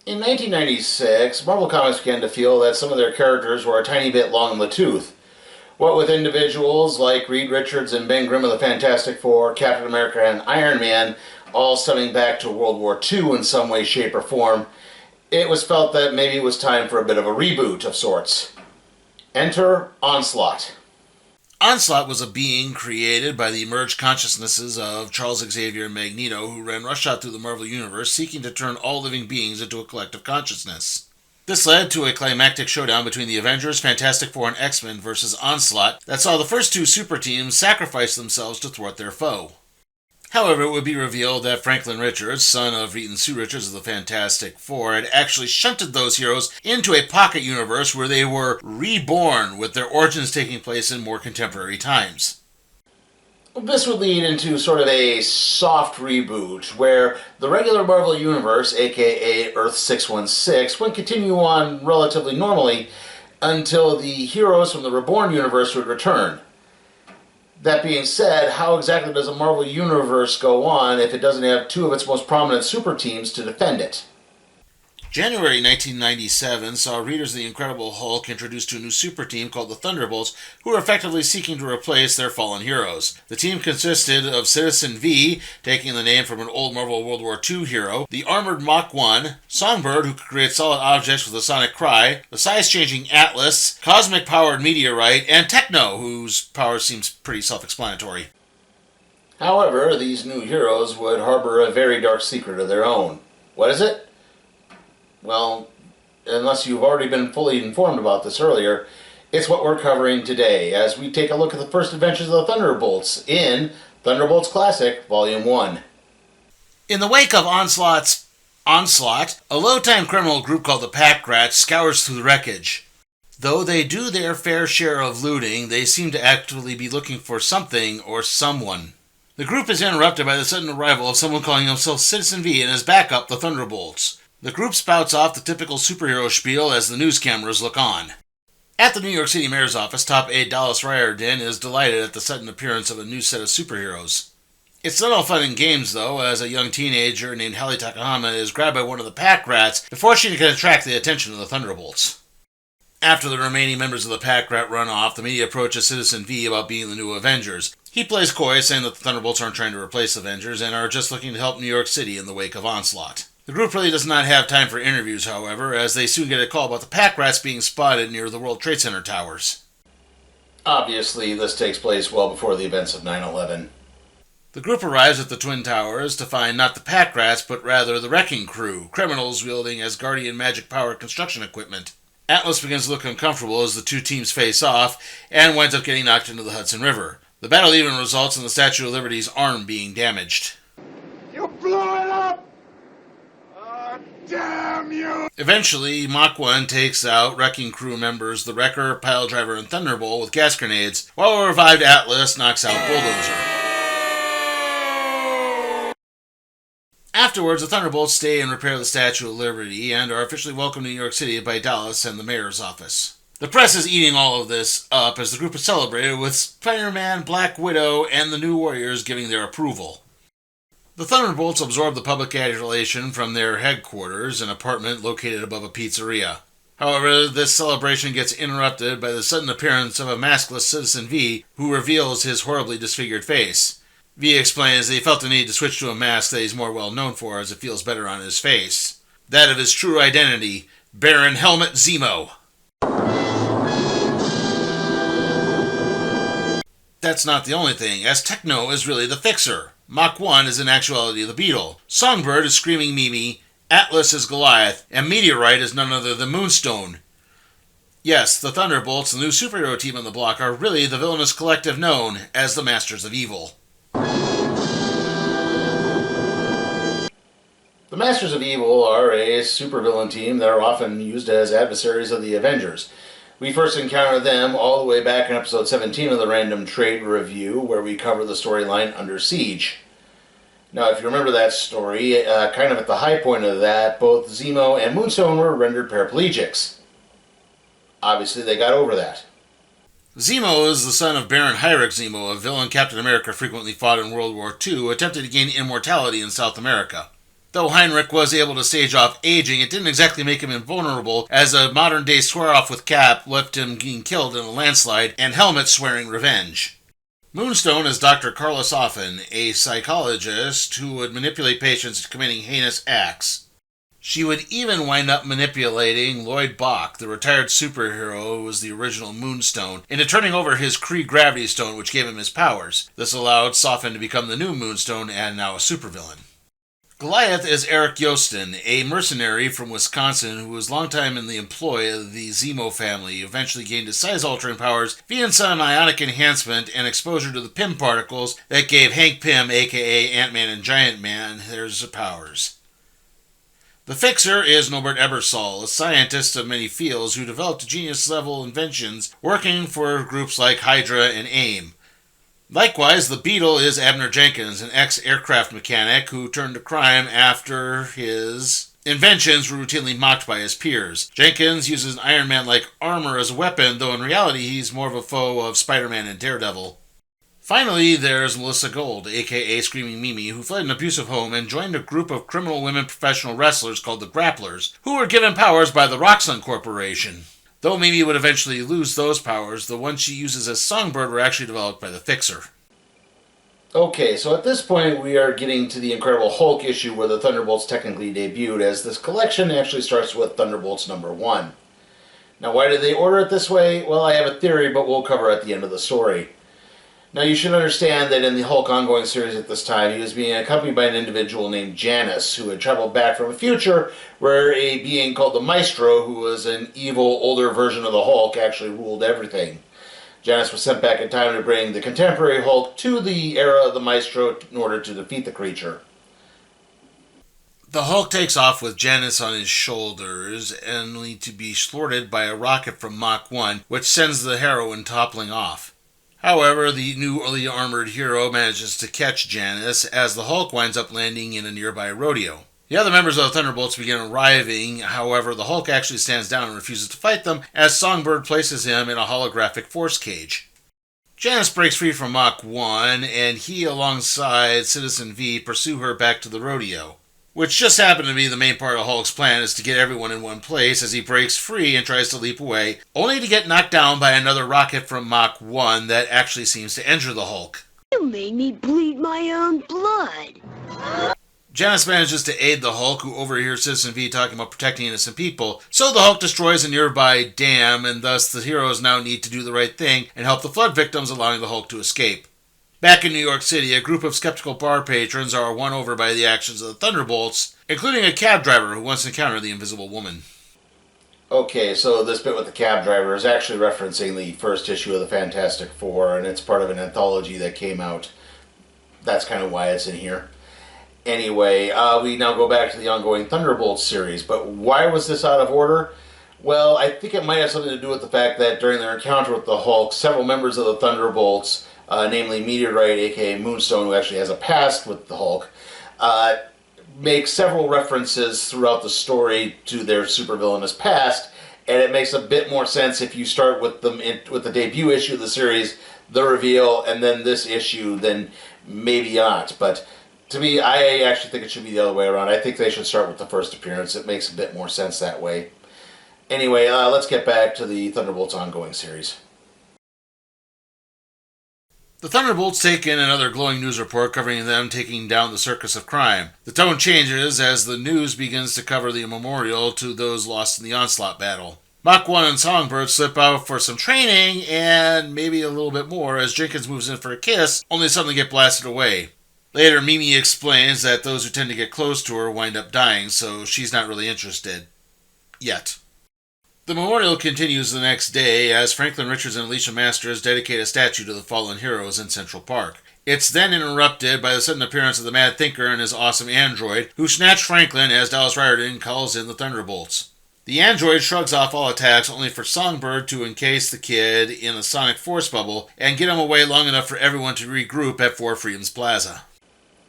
In 1996, Marvel Comics began to feel that some of their characters were a tiny bit long in the tooth. What with individuals like Reed Richards and Ben Grimm of the Fantastic Four, Captain America, and Iron Man all stemming back to World War II in some way, shape, or form, it was felt that maybe it was time for a bit of a reboot of sorts. Enter Onslaught. Onslaught was a being created by the merged consciousnesses of Charles Xavier and Magneto, who ran roughshod through the Marvel Universe, seeking to turn all living beings into a collective consciousness. This led to a climactic showdown between the Avengers, Fantastic Four, and X-Men versus Onslaught that saw the first two super teams sacrifice themselves to thwart their foe. However, it would be revealed that Franklin Richards, son of Reed and Sue Richards of the Fantastic Four, had actually shunted those heroes into a pocket universe where they were reborn, with their origins taking place in more contemporary times. This would lead into sort of a soft reboot, where the regular Marvel Universe, aka Earth 616, would continue on relatively normally until the heroes from the Reborn universe would return. That being said, how exactly does a Marvel Universe go on if it doesn't have two of its most prominent super teams to defend it? January 1997 saw readers of The Incredible Hulk introduced to a new super team called the Thunderbolts, who were effectively seeking to replace their fallen heroes. The team consisted of Citizen V, taking the name from an old Marvel World War II hero, the armored Mach 1, Songbird, who could create solid objects with a sonic cry, the size-changing Atlas, cosmic-powered Meteorite, and Techno, whose power seems pretty self-explanatory. However, these new heroes would harbor a very dark secret of their own. What is it? Well, unless you've already been fully informed about this earlier, it's what we're covering today as we take a look at the first adventures of the Thunderbolts in Thunderbolts Classic Volume 1. In the wake of Onslaught's onslaught, a low-time criminal group called the Pack Rats scours through the wreckage. Though they do their fair share of looting, they seem to actually be looking for something or someone. The group is interrupted by the sudden arrival of someone calling himself Citizen V and his backup, the Thunderbolts. The group spouts off the typical superhero spiel as the news cameras look on. At the New York City Mayor's office, top aide Dallas Riordan is delighted at the sudden appearance of a new set of superheroes. It's not all fun and games, though, as a young teenager named Halle Takahama is grabbed by one of the Pack Rats before she can attract the attention of the Thunderbolts. After the remaining members of the Pack Rat run off, the media approaches Citizen V about being the new Avengers. He plays coy, saying that the Thunderbolts aren't trying to replace Avengers and are just looking to help New York City in the wake of Onslaught. The group really does not have time for interviews, however, as they soon get a call about the Pack Rats being spotted near the World Trade Center towers. Obviously, this takes place well before the events of 9/11. The group arrives at the Twin Towers to find not the Pack Rats, but rather the Wrecking Crew, criminals wielding Asgardian magic-powered construction equipment. Atlas begins to look uncomfortable as the two teams face off, and winds up getting knocked into the Hudson River. The battle even results in the Statue of Liberty's arm being damaged. You blew it up! Damn you! Eventually, Mach 1 takes out Wrecking Crew members the Wrecker, Piledriver, and Thunderbolt with gas grenades, while a revived Atlas knocks out Bulldozer. Afterwards, the Thunderbolts stay and repair the Statue of Liberty and are officially welcomed to New York City by Dallas and the mayor's office. The press is eating all of this up as the group is celebrated with Spider-Man, Black Widow, and the New Warriors giving their approval. The Thunderbolts absorb the public adulation from their headquarters, an apartment located above a pizzeria. However, this celebration gets interrupted by the sudden appearance of a maskless Citizen V, who reveals his horribly disfigured face. V explains that he felt the need to switch to a mask that he's more well known for as it feels better on his face. That of his true identity, Baron Helmut Zemo. That's not the only thing, as Techno is really the fixer. Mach 1 is in actuality the Beetle. Songbird is Screaming Mimi, Atlas is Goliath, and Meteorite is none other than Moonstone. Yes, the Thunderbolts, the new superhero team on the block, are really the villainous collective known as the Masters of Evil. The Masters of Evil are a supervillain team that are often used as adversaries of the Avengers. We first encountered them all the way back in episode 17 of the Random Trade Review, where we covered the storyline Under Siege. Now, if you remember that story, kind of at the high point of that, both Zemo and Moonstone were rendered paraplegics. Obviously, they got over that. Zemo is the son of Baron Heinrich Zemo, a villain Captain America frequently fought in World War II, attempted to gain immortality in South America. Though Heinrich was able to stave off aging, it didn't exactly make him invulnerable, as a modern-day square-off with Cap left him getting killed in a landslide, and Helmet swearing revenge. Moonstone is Dr. Carla Soffen, a psychologist who would manipulate patients into committing heinous acts. She would even wind up manipulating Lloyd Bach, the retired superhero who was the original Moonstone, into turning over his Kree Gravity Stone, which gave him his powers. This allowed Soffen to become the new Moonstone and now a supervillain. Goliath is Eric Yosten, a mercenary from Wisconsin who was long time in the employ of the Zemo family, eventually gained his size-altering powers via some ionic enhancement and exposure to the Pym particles that gave Hank Pym, aka Ant-Man and Giant Man, their powers. The Fixer is Norbert Ebersol, a scientist of many fields who developed genius-level inventions working for groups like Hydra and AIM. Likewise, the Beetle is Abner Jenkins, an ex-aircraft mechanic who turned to crime after his inventions were routinely mocked by his peers. Jenkins uses Iron Man-like armor as a weapon, though in reality he's more of a foe of Spider-Man and Daredevil. Finally, there's Melissa Gold, aka Screaming Mimi, who fled an abusive home and joined a group of criminal women professional wrestlers called the Grapplers, who were given powers by the Roxxon Corporation. Though Mimi would eventually lose those powers, the ones she uses as Songbird were actually developed by the Fixer. Okay, so at this point we are getting to the Incredible Hulk issue where the Thunderbolts technically debuted, as this collection actually starts with Thunderbolts number 1. Now, why did they order it this way? Well, I have a theory, but we'll cover at the end of the story. Now, you should understand that in the Hulk ongoing series at this time, he was being accompanied by an individual named Janus, who had traveled back from a future where a being called the Maestro, who was an evil, older version of the Hulk, actually ruled everything. Janus was sent back in time to bring the contemporary Hulk to the era of the Maestro in order to defeat the creature. The Hulk takes off with Janus on his shoulders, only to be thwarted by a rocket from Mach 1, which sends the heroine toppling off. However, the newly armored hero manages to catch Janus as the Hulk winds up landing in a nearby rodeo. The other members of the Thunderbolts begin arriving, however, the Hulk actually stands down and refuses to fight them as Songbird places him in a holographic force cage. Janus breaks free from Mach 1, and he, alongside Citizen V, pursue her back to the rodeo. Which just happened to be the main part of Hulk's plan, is to get everyone in one place as he breaks free and tries to leap away, only to get knocked down by another rocket from Mach 1 that actually seems to injure the Hulk. You made me bleed my own blood. Janus manages to aid the Hulk, who overhears Citizen V talking about protecting innocent people, so the Hulk destroys a nearby dam, and thus the heroes now need to do the right thing and help the flood victims, allowing the Hulk to escape. Back in New York City, a group of skeptical bar patrons are won over by the actions of the Thunderbolts, including a cab driver who wants to encounter the Invisible Woman. Okay, so this bit with the cab driver is actually referencing the first issue of the Fantastic Four, and it's part of an anthology that came out. That's kind of why it's in here. Anyway, we now go back to the ongoing Thunderbolts series, but why was this out of order? Well, I think it might have something to do with the fact that during their encounter with the Hulk, several members of the Thunderbolts, namely Meteorite, aka Moonstone, who actually has a past with the Hulk, make several references throughout the story to their supervillainous past, and it makes a bit more sense if you start with them with the debut issue of the series, the reveal, and then this issue, then maybe not. But to me, I actually think it should be the other way around. I think they should start with the first appearance. It makes a bit more sense that way. Anyway, let's get back to the Thunderbolts ongoing series. The Thunderbolts take in another glowing news report covering them taking down the circus of crime. The tone changes as the news begins to cover the memorial to those lost in the Onslaught battle. Mach 1 and Songbird slip out for some training and maybe a little bit more as Jenkins moves in for a kiss, only to suddenly get blasted away. Later, Mimi explains that those who tend to get close to her wind up dying, so she's not really interested. Yet. The memorial continues the next day as Franklin Richards and Alicia Masters dedicate a statue to the fallen heroes in Central Park. It's then interrupted by the sudden appearance of the Mad Thinker and his awesome android, who snatch Franklin as Dallas Riordan calls in the Thunderbolts. The android shrugs off all attacks, only for Songbird to encase the kid in a sonic force bubble and get him away long enough for everyone to regroup at Four Freedoms Plaza.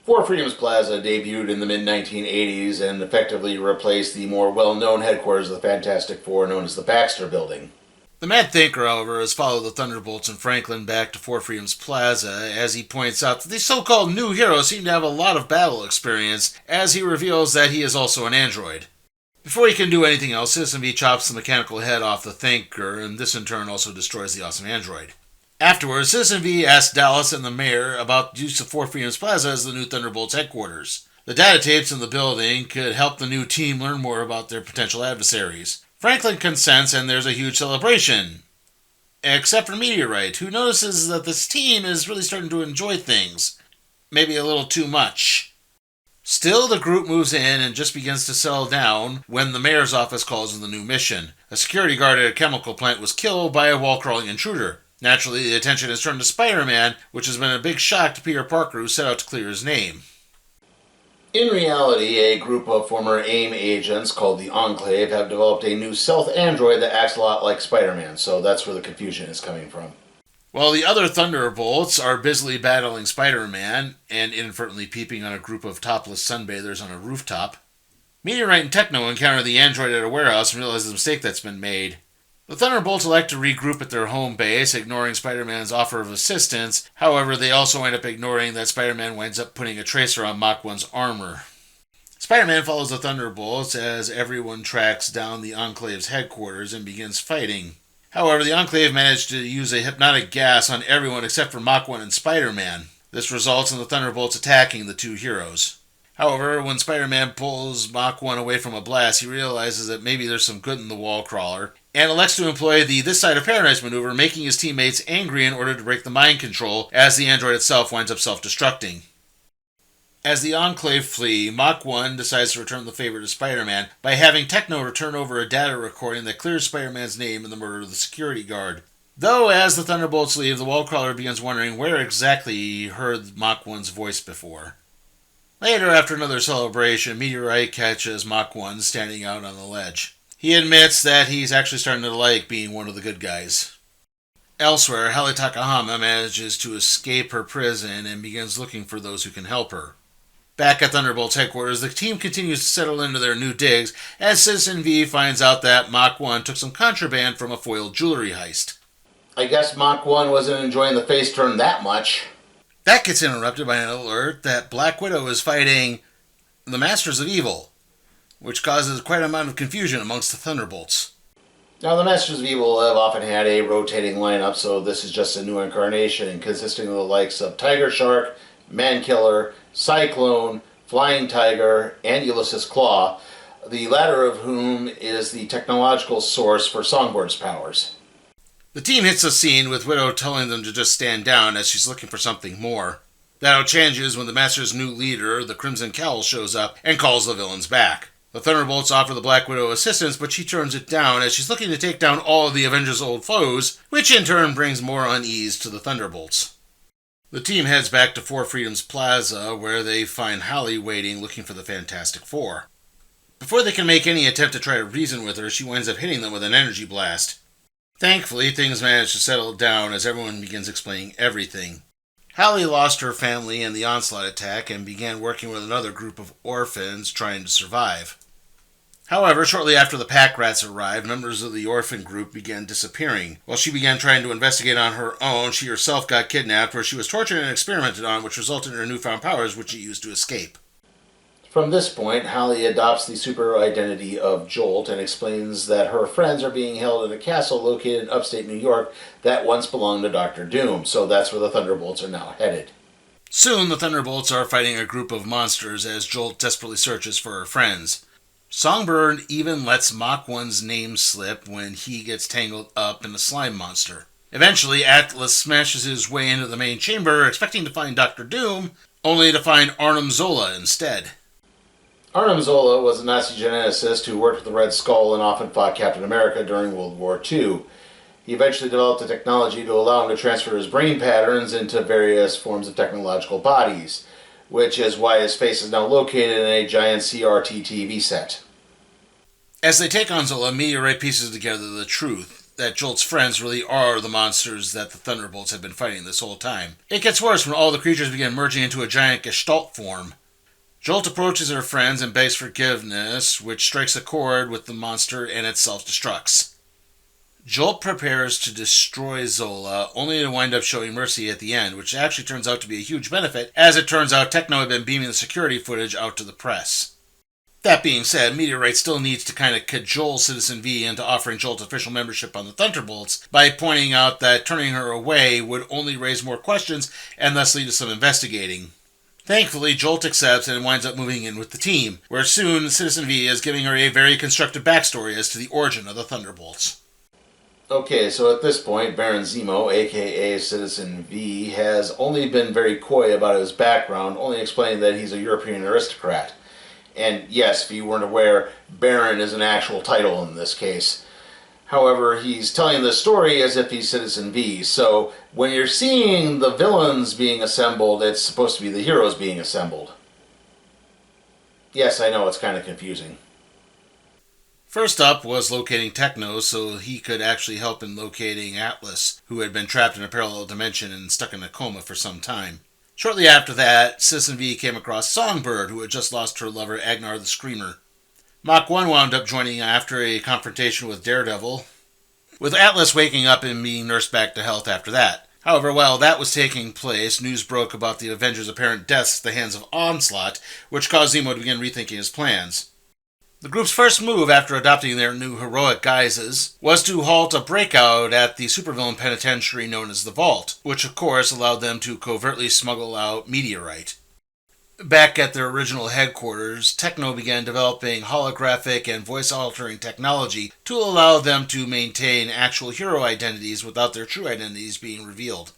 Four Freedoms Plaza debuted in the mid-1980s and effectively replaced the more well-known headquarters of the Fantastic Four known as the Baxter Building. The Mad Thinker, however, has followed the Thunderbolts and Franklin back to Four Freedoms Plaza as he points out that these so-called new heroes seem to have a lot of battle experience, as he reveals that he is also an android. Before he can do anything else, Citizen V chops the mechanical head off the Thinker, and this in turn also destroys the awesome android. Afterwards, Citizen V asks Dallas and the mayor about the use of Four Freedoms Plaza as the new Thunderbolts headquarters. The data tapes in the building could help the new team learn more about their potential adversaries. Franklin consents and there's a huge celebration. Except for Meteorite, who notices that this team is really starting to enjoy things. Maybe a little too much. Still, the group moves in and just begins to settle down when the mayor's office calls in the new mission. A security guard at a chemical plant was killed by a wall-crawling intruder. Naturally, the attention is turned to Spider-Man, which has been a big shock to Peter Parker, who set out to clear his name. In reality, a group of former AIM agents called the Enclave have developed a new stealth android that acts a lot like Spider-Man, so that's where the confusion is coming from. While the other Thunderbolts are busily battling Spider-Man and inadvertently peeping on a group of topless sunbathers on a rooftop, Meteorite and Techno encounter the android at a warehouse and realize the mistake that's been made. The Thunderbolts elect to regroup at their home base, ignoring Spider-Man's offer of assistance. However, they also end up ignoring that Spider-Man winds up putting a tracer on Mach 1's armor. Spider-Man follows the Thunderbolts as everyone tracks down the Enclave's headquarters and begins fighting. However, the Enclave managed to use a hypnotic gas on everyone except for Mach 1 and Spider-Man. This results in the Thunderbolts attacking the two heroes. However, when Spider-Man pulls Mach 1 away from a blast, he realizes that maybe there's some good in the wall crawler, and elects to employ the This Side of Paradise maneuver, making his teammates angry in order to break the mind control, as the android itself winds up self-destructing. As the Enclave flee, Mach 1 decides to return the favor to Spider-Man by having Techno return over a data recording that clears Spider-Man's name in the murder of the security guard. Though, as the Thunderbolts leave, the wall crawler begins wondering where exactly he heard Mach 1's voice before. Later, after another celebration, Meteorite catches Mach 1 standing out on the ledge. He admits that he's actually starting to like being one of the good guys. Elsewhere, Halle Takahama manages to escape her prison and begins looking for those who can help her. Back at Thunderbolts headquarters, the team continues to settle into their new digs as Citizen V finds out that Mach 1 took some contraband from a foiled jewelry heist. I guess Mach 1 wasn't enjoying the face turn that much. That gets interrupted by an alert that Black Widow is fighting the Masters of Evil, which causes quite an amount of confusion amongst the Thunderbolts. Now, the Masters of Evil have often had a rotating lineup, so this is just a new incarnation consisting of the likes of Tiger Shark, Mankiller, Cyclone, Flying Tiger, and Ulysses Claw, the latter of whom is the technological source for Songbird's powers. The team hits a scene with Widow telling them to just stand down as she's looking for something more. That changes when the Master's new leader, the Crimson Cowl, shows up and calls the villains back. The Thunderbolts offer the Black Widow assistance, but she turns it down as she's looking to take down all of the Avengers' old foes, which in turn brings more unease to the Thunderbolts. The team heads back to Four Freedoms Plaza, where they find Halle waiting, looking for the Fantastic Four. Before they can make any attempt to try to reason with her, she winds up hitting them with an energy blast. Thankfully, things manage to settle down as everyone begins explaining everything. Halle lost her family in the Onslaught attack and began working with another group of orphans trying to survive. However, shortly after the pack rats arrived, members of the orphan group began disappearing. While she began trying to investigate on her own, she herself got kidnapped, where she was tortured and experimented on, which resulted in her newfound powers, which she used to escape. From this point, Halle adopts the super identity of Jolt and explains that her friends are being held in a castle located in upstate New York that once belonged to Dr. Doom, so that's where the Thunderbolts are now headed. Soon, the Thunderbolts are fighting a group of monsters as Jolt desperately searches for her friends. Songbird even lets Mach 1's name slip when he gets tangled up in a slime monster. Eventually, Atlas smashes his way into the main chamber, expecting to find Dr. Doom, only to find Arnim Zola instead. Arnim Zola was a Nazi geneticist who worked with the Red Skull and often fought Captain America during World War II. He eventually developed a technology to allow him to transfer his brain patterns into various forms of technological bodies, which is why his face is now located in a giant CRT TV set. As they take on Zola, Meteorite pieces together the truth that Jolt's friends really are the monsters that the Thunderbolts have been fighting this whole time. It gets worse when all the creatures begin merging into a giant Gestalt form. Jolt approaches her friends and begs forgiveness, which strikes a chord with the monster and it self-destructs. Jolt prepares to destroy Zola, only to wind up showing mercy at the end, which actually turns out to be a huge benefit, as it turns out Techno had been beaming the security footage out to the press. That being said, Meteorite still needs to kind of cajole Citizen V into offering Jolt official membership on the Thunderbolts by pointing out that turning her away would only raise more questions and thus lead to some investigating. Thankfully, Jolt accepts and winds up moving in with the team, where soon Citizen V is giving her a very constructive backstory as to the origin of the Thunderbolts. Okay, so at this point, Baron Zemo, aka Citizen V, has only been very coy about his background, only explaining that he's a European aristocrat. And yes, if you weren't aware, Baron is an actual title in this case. However, he's telling the story as if he's Citizen V, so when you're seeing the villains being assembled, it's supposed to be the heroes being assembled. Yes, I know, it's kind of confusing. First up was locating Techno so he could actually help in locating Atlas, who had been trapped in a parallel dimension and stuck in a coma for some time. Shortly after that, Citizen V came across Songbird, who had just lost her lover Agnar the Screamer. Mach 1 wound up joining after a confrontation with Daredevil, with Atlas waking up and being nursed back to health after that. However, while that was taking place, news broke about the Avengers' apparent deaths at the hands of Onslaught, which caused Zemo to begin rethinking his plans. The group's first move after adopting their new heroic guises was to halt a breakout at the supervillain penitentiary known as the Vault, which of course allowed them to covertly smuggle out Meteorite. Back at their original headquarters, Techno began developing holographic and voice-altering technology to allow them to maintain actual hero identities without their true identities being revealed.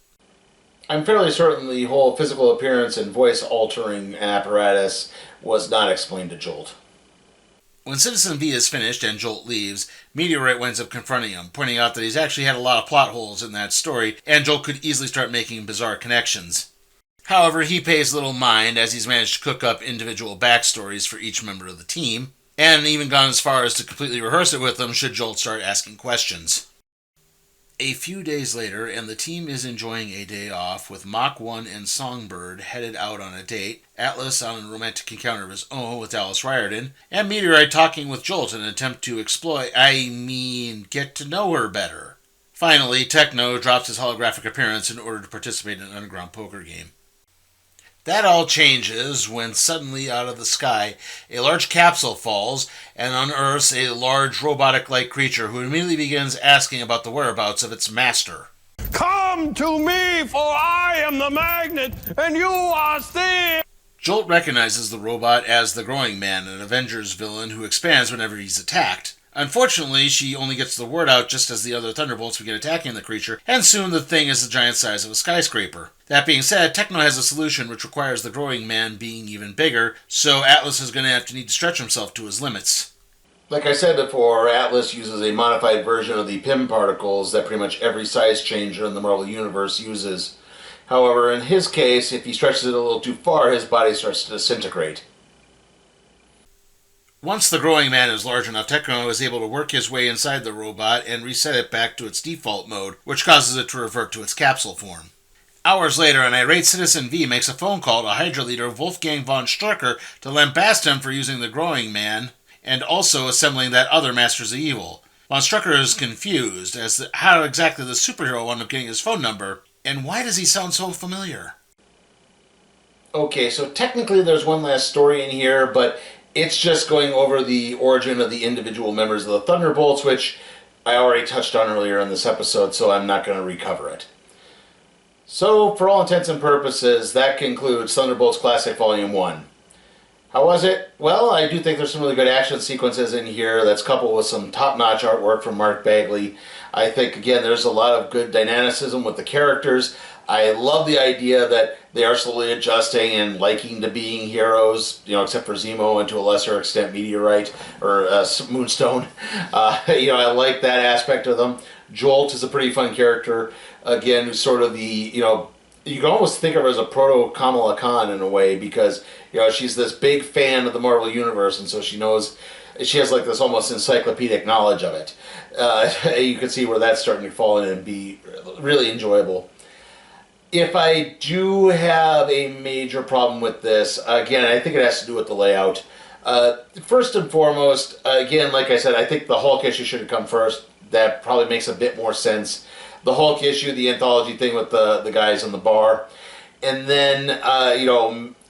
I'm fairly certain the whole physical appearance and voice-altering apparatus was not explained to Jolt. When Citizen V is finished and Jolt leaves, Meteorite winds up confronting him, pointing out that he's actually had a lot of plot holes in that story, and Jolt could easily start making bizarre connections. However, he pays little mind as he's managed to cook up individual backstories for each member of the team, and even gone as far as to completely rehearse it with them should Jolt start asking questions. A few days later, and the team is enjoying a day off with Mach 1 and Songbird headed out on a date, Atlas on a romantic encounter of his own with Alice Riordan, and Meteorite talking with Jolt in an attempt to get to know her better. Finally, Techno drops his holographic appearance in order to participate in an underground poker game. That all changes when suddenly out of the sky, a large capsule falls and unearths a large robotic-like creature who immediately begins asking about the whereabouts of its master. Come to me, for I am the magnet, and you are steel! Jolt recognizes the robot as the Growing Man, an Avengers villain who expands whenever he's attacked. Unfortunately, she only gets the word out just as the other Thunderbolts begin attacking the creature, and soon the thing is the giant size of a skyscraper. That being said, Techno has a solution which requires the Growing Man being even bigger, so Atlas is going to need to stretch himself to his limits. Like I said before, Atlas uses a modified version of the PIM particles that pretty much every size changer in the Marvel Universe uses. However, in his case, if he stretches it a little too far, his body starts to disintegrate. Once the Growing Man is large enough, Techno is able to work his way inside the robot and reset it back to its default mode, which causes it to revert to its capsule form. Hours later, an irate Citizen V makes a phone call to Hydra leader Wolfgang von Strucker to lambast him for using the Growing Man, and also assembling that other Masters of Evil. Von Strucker is confused as to how exactly the superhero wound up getting his phone number, and why does he sound so familiar? Okay, so technically there's one last story in here, but it's just going over the origin of the individual members of the Thunderbolts, which I already touched on earlier in this episode, so I'm not going to recover it. So, for all intents and purposes, that concludes Thunderbolts Classic Volume 1. How was it? Well, I do think there's some really good action sequences in here that's coupled with some top-notch artwork from Mark Bagley. I think, again, there's a lot of good dynamicism with the characters. I love the idea that they are slowly adjusting and liking to being heroes, except for Zemo and to a lesser extent Meteorite or Moonstone. I like that aspect of them. Jolt is a pretty fun character. Again, who's sort of the, you can almost think of her as a proto-Kamala Khan in a way because, she's this big fan of the Marvel Universe, and so she has like this almost encyclopedic knowledge of it. You can see where that's starting to fall in and be really enjoyable. If I do have a major problem with this, again, I think it has to do with the layout. First and foremost, again, like I said, I think the Hulk issue should have come first. that probably makes a bit more sense. The Hulk issue, the anthology thing with the guys in the bar. And then,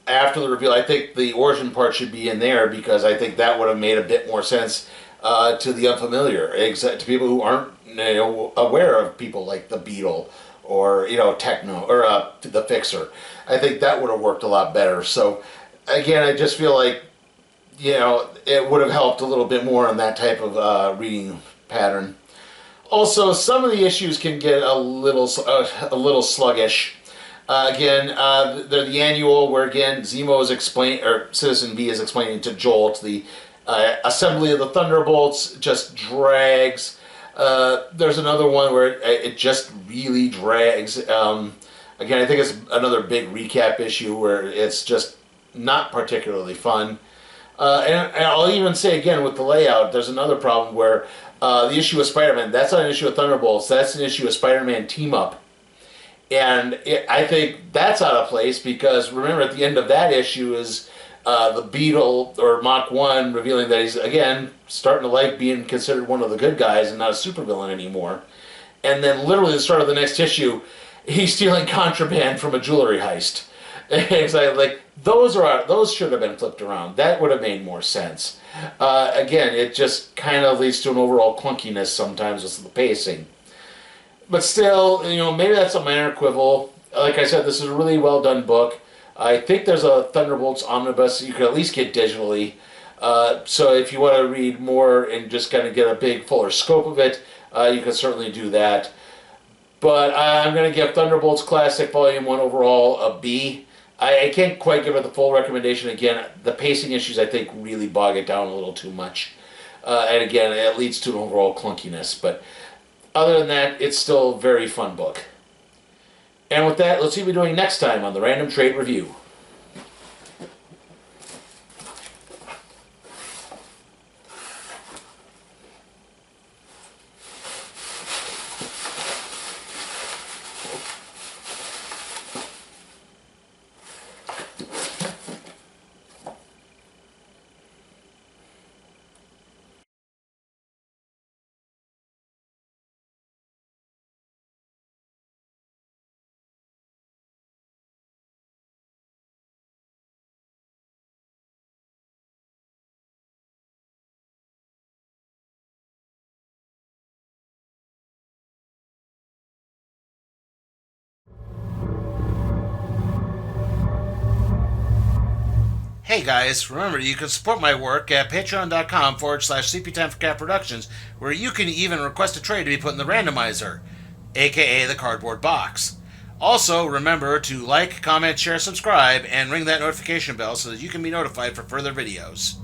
after the reveal, I think the origin part should be in there because I think that would have made a bit more sense to the unfamiliar, to people who aren't aware of people like the Beetle or Techno or the Fixer. I think that would have worked a lot better. So again, I just feel like it would have helped a little bit more on that type of reading pattern. Also, some of the issues can get a little sluggish. They're the annual where again Zemo is Citizen V is explaining to Jolt the assembly of the Thunderbolts just drags. There's another one where it just really drags. Again, I think it's another big recap issue where it's just not particularly fun. And I'll even say again with the layout, there's another problem where the issue of Spider-Man, that's not an issue of Thunderbolts, that's an issue of Spider-Man Team Up. And I think that's out of place because remember at the end of that issue is the Beetle or Mach 1 revealing that he's again starting to like being considered one of the good guys and not a supervillain anymore. And then literally at the start of the next issue, he's stealing contraband from a jewelry heist. It's like those should have been flipped around. That would have made more sense. Again, it just kind of leads to an overall clunkiness sometimes with the pacing. But still, maybe that's a minor quibble. Like I said, this is a really well done book. I think there's a Thunderbolts omnibus you could at least get digitally. So if you want to read more and just kind of get a big, fuller scope of it, you can certainly do that. But I'm going to give Thunderbolts Classic Volume 1 overall a B. I can't quite give it the full recommendation. Again, the pacing issues I think really bog it down a little too much. And again, it leads to an overall clunkiness. But other than that, it's still a very fun book. And with that, let's see what we're doing next time on the Random Trade Review. Hey guys, remember you can support my work at patreon.com/CP Time for Cat Productions, where you can even request a trade to be put in the randomizer, aka the cardboard box. Also, remember to like, comment, share, subscribe, and ring that notification bell so that you can be notified for further videos.